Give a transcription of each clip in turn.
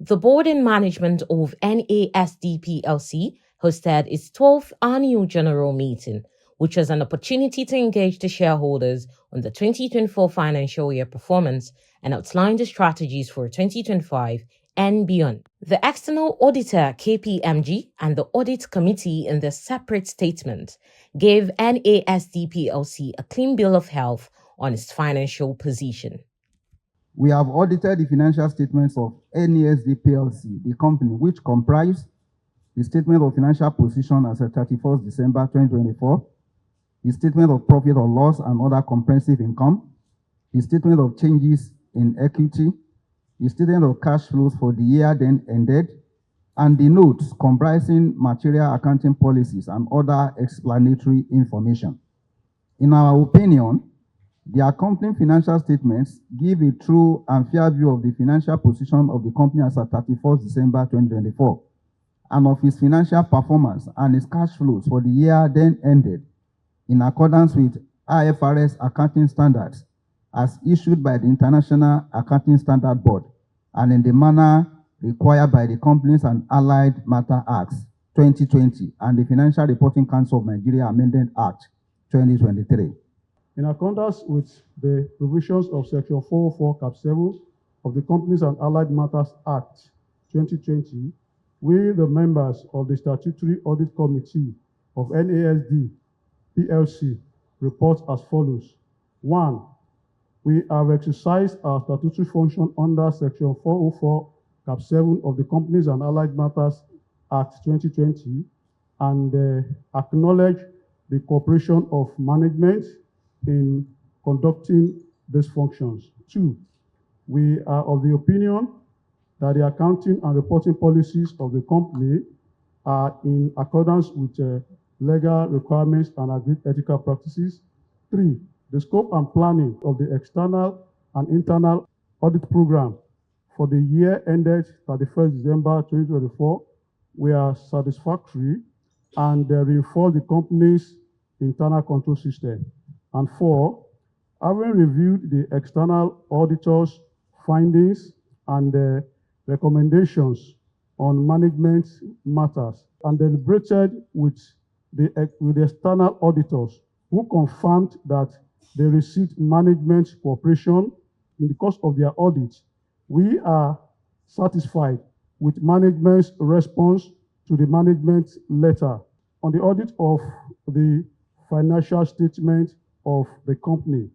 The board and management of NASD Plc hosted its 12th annual general meeting, which was an opportunity to engage the shareholders on the 2024 financial year performance and outline the strategies for 2025 and beyond. The external auditor KPMG and the audit committee in their separate statement gave NASD Plc a clean bill of health on its financial position. We have audited the financial statements of NASD Plc, the company which comprise the statement of financial position as of 31st December 2024, the statement of profit or loss and other comprehensive income, the statement of changes in equity, the statement of cash flows for the year then ended, and the notes comprising material accounting policies and other explanatory information. In our opinion, the accompanying financial statements give a true and fair view of the financial position of the company as of 31st December 2024 and of its financial performance and its cash flows for the year then ended in accordance with IFRS accounting standards as issued by the International Accounting Standard Board and in the manner required by the Companies and Allied Matter Acts 2020 and the Financial Reporting Council of Nigeria Amendment Act 2023. In accordance with the provisions of Section 404 Cap 7 of the Companies and Allied Matters Act 2020, we, the members of the Statutory Audit Committee of NASD Plc, report as follows. 1. We have exercised our statutory function under Section 404 Cap 7 of the Companies and Allied Matters Act 2020 and acknowledge the cooperation of management in conducting these functions. 2, we are of the opinion that the accounting and reporting policies of the company are in accordance with legal requirements and agreed ethical practices. 3, the scope and planning of the external and internal audit program for the year ended 31st December 2024 were satisfactory and reinforce the company's internal control system. And 4, having reviewed the external auditor's findings and recommendations on management matters and deliberated with the external auditors who confirmed that they received management cooperation in the course of their audit, we are satisfied with management's response to the management letter on the audit of the financial statement of the company.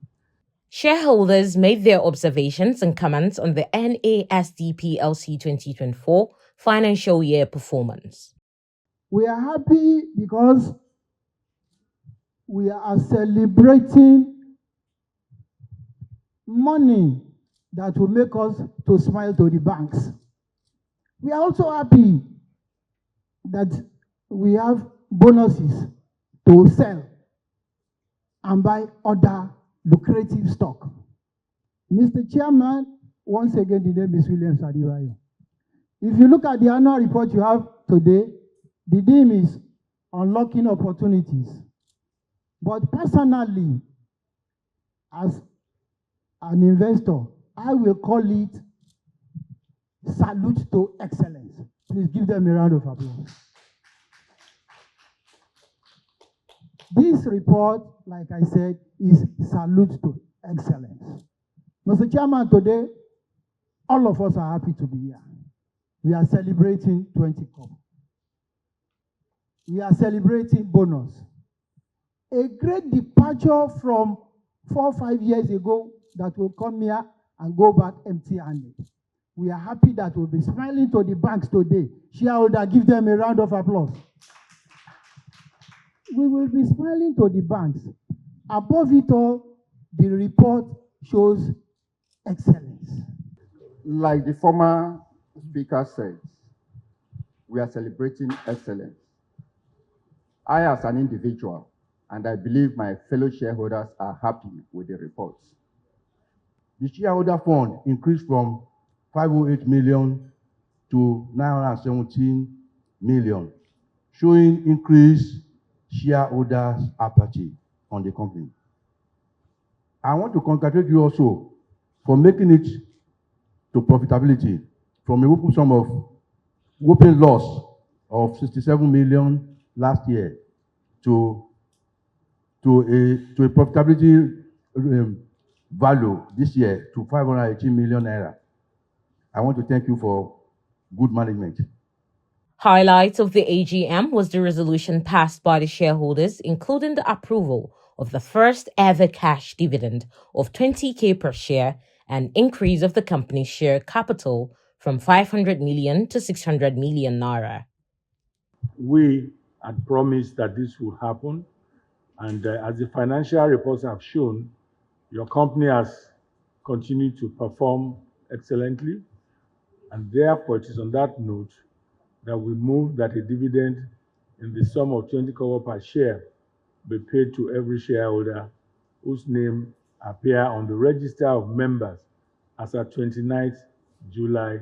Shareholders made their observations and comments on the NASD Plc 2024 financial year performance. We are happy because we are celebrating money that will make us to smile to the banks. We are also happy that we have bonuses to sell and buy other lucrative stock. Mr. Chairman, once again, the name is William Sadiwayo. If you look at the annual report you have today, the theme is unlocking opportunities. But personally, as an investor, I will call it salute to excellence. Please give them a round of applause. This report, like I said, is salute to excellence. Mr. Chairman, today, all of us are happy to be here. We are celebrating 20 COP. We are celebrating bonus. A great departure from 4 or 5 years ago that will come here and go back empty-handed. We are happy that we'll be smiling to the banks today. Shareholder, give them a round of applause. We will be smiling to the banks. Above it all, the report shows excellence. Like the former speaker said, we are celebrating excellence. I, as an individual, and I believe my fellow shareholders are happy with the reports. The shareholder fund increased from 508 million to 917 million, showing increased shareholders' apathy on the company. I want to congratulate you also for making it to profitability from a whopping loss of 67 million last year to a profitability value this year to 518 million naira. I want to thank you for good management. Highlight of the AGM was the resolution passed by the shareholders, including the approval of the first ever cash dividend of 20k per share and increase of the company's share capital from 500 million to 600 million naira. We had promised that this would happen, and as the financial reports have shown, your company has continued to perform excellently, and therefore it is on that note that we move that a dividend in the sum of 20 kobo per share be paid to every shareholder whose name appear on the register of members as at 29th July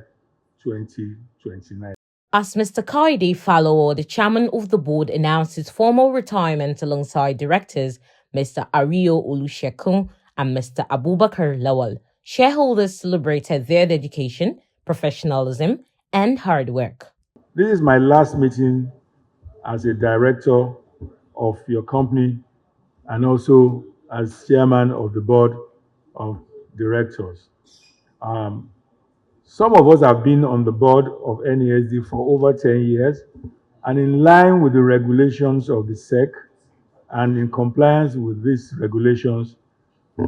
2029. As Mr. Kayode Falowo, the chairman of the board, announced his formal retirement alongside directors Mr. Ariyo Olushekun and Mr. Abubakar Lawal, shareholders celebrated their dedication, professionalism, and hard work. This is my last meeting as a director of your company and also as chairman of the board of directors. Some of us have been on the board of NASD for over 10 years, and in line with the regulations of the SEC and in compliance with these regulations,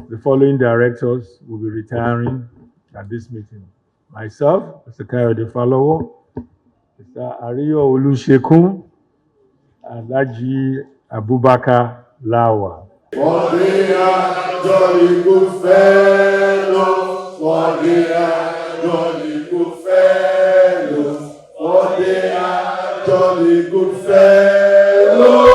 the following directors will be retiring at this meeting. Myself, Mr. Kayode Falowo, Mr. Ariyo Olushekun, and Abubakar Lawal. For they are jolly good fellows, for they are jolly good fellows, for they are jolly good fellows.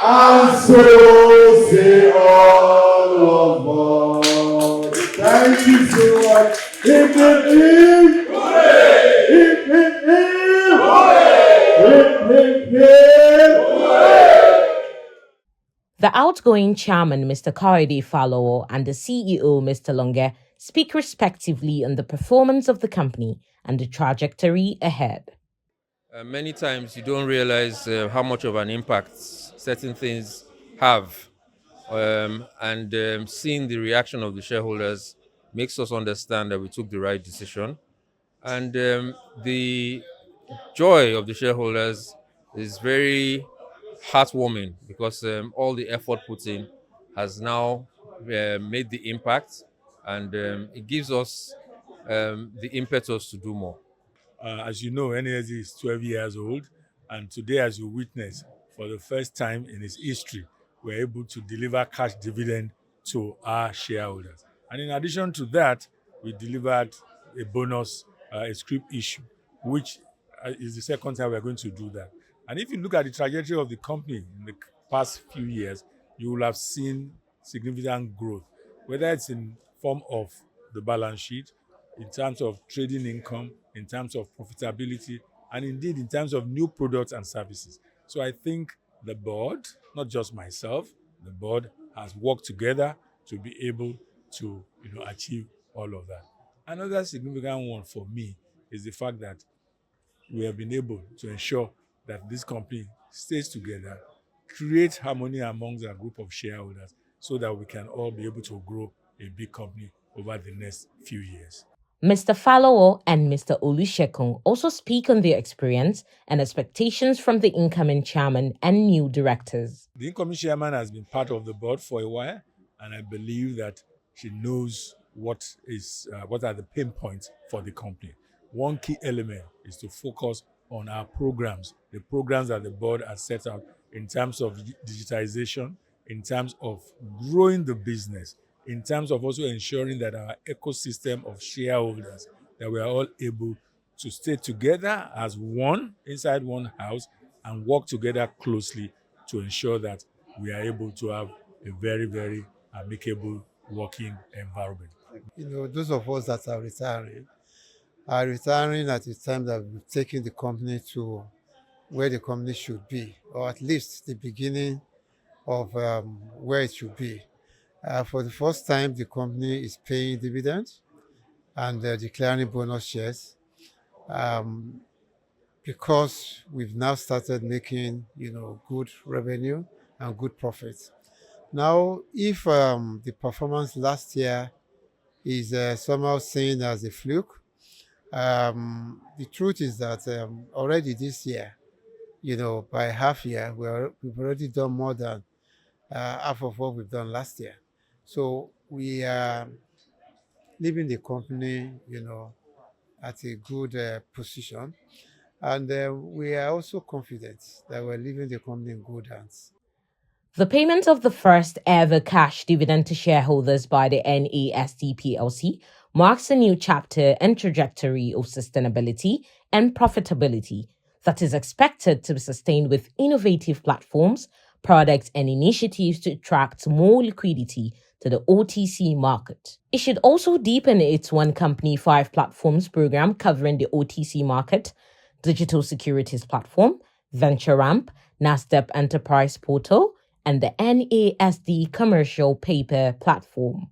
And so say all of us. Thank you so much. Hip, hip, hip. Hooray! Hip, hip, hip. Hooray! Hip, hip, hip. Hooray! The outgoing chairman, Mr. Kayode Falowo, and the CEO, Mr. Longe, speak respectively on the performance of the company and the trajectory ahead. Many times you don't realize how much of an impact certain things have. And seeing the reaction of the shareholders makes us understand that we took the right decision. And the joy of the shareholders is very heartwarming because all the effort put in has now made the impact, and it gives us the impetus to do more. As you know, NASD is 12 years old, and today, as you witness, for the first time in its history, we're able to deliver cash dividend to our shareholders. And in addition to that, we delivered a bonus, a scrip issue, which is the second time we're going to do that. And if you look at the trajectory of the company in the past few years, you will have seen significant growth, whether it's in form of the balance sheet, in terms of trading income, in terms of profitability, and indeed in terms of new products and services. So I think the board, not just myself, the board has worked together to be able to achieve all of that. Another significant one for me is the fact that we have been able to ensure that this company stays together, create harmony amongst our group of shareholders so that we can all be able to grow a big company over the next few years. Mr. Falowo and Mr. Olushekun also speak on their experience and expectations from the incoming chairman and new directors. The incoming chairman has been part of the board for a while, and I believe that she knows what are the pain points for the company. One key element is to focus on our programs, the programs that the board has set out in terms of digitization, in terms of growing the business, in terms of also ensuring that our ecosystem of shareholders, that we are all able to stay together as one inside one house and work together closely to ensure that we are able to have a very, very amicable working environment. Those of us that are retiring at the time that we've taken the company to where the company should be, or at least the beginning of where it should be. For the first time, the company is paying dividends and declaring bonus shares because we've now started making, good revenue and good profits. Now, if the performance last year is somehow seen as a fluke, the truth is that already this year, by half year, we've already done more than half of what we've done last year. So we are leaving the company, at a good position. And we are also confident that we're leaving the company in good hands. The payment of the first ever cash dividend to shareholders by the NASD Plc marks a new chapter and trajectory of sustainability and profitability that is expected to be sustained with innovative platforms, products, and initiatives to attract more liquidity to the OTC market. It should also deepen its One Company, Five Platforms program covering the OTC market, digital securities platform, venture ramp, NASDAQ enterprise portal, and the NASD commercial paper platform.